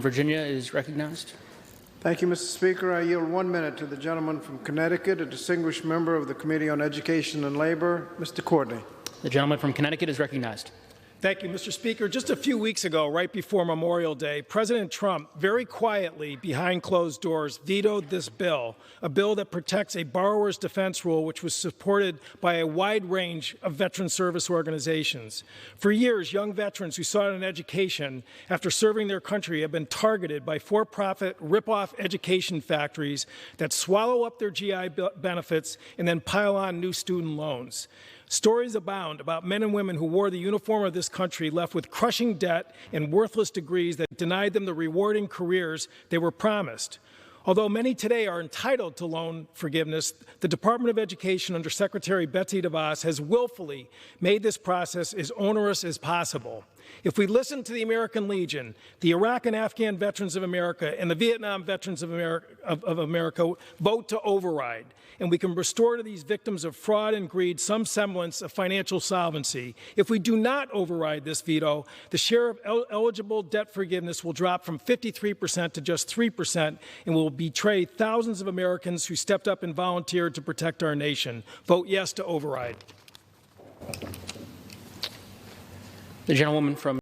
Virginia is recognized. Thank you, Mr. Speaker. I yield 1 minute to the gentleman from Connecticut, a distinguished member of the Committee on Education and Labor, Mr. Courtney. The gentleman from Connecticut is recognized. Thank you, Mr. Speaker. Just a few weeks ago, right before Memorial Day, President Trump very quietly, behind closed doors, vetoed this bill, a bill that protects a borrower's defense rule, which was supported by a wide range of veteran service organizations. For years, young veterans who sought an education after serving their country have been targeted by for-profit rip-off education factories that swallow up their GI benefits and then pile on new student loans. Stories abound about men and women who wore the uniform of this country left with crushing debt and worthless degrees that denied them the rewarding careers they were promised. Although many today are entitled to loan forgiveness, the Department of Education under Secretary Betsy DeVos has willfully made this process as onerous as possible. If we listen to the American Legion, the Iraq and Afghan veterans of America, and the Vietnam veterans of America vote to override, and we can restore to these victims of fraud and greed some semblance of financial solvency. If we do not override this veto, the share of eligible debt forgiveness will drop from 53% to just 3% and will betray thousands of Americans who stepped up and volunteered to protect our nation. Vote yes to override. The gentlewoman from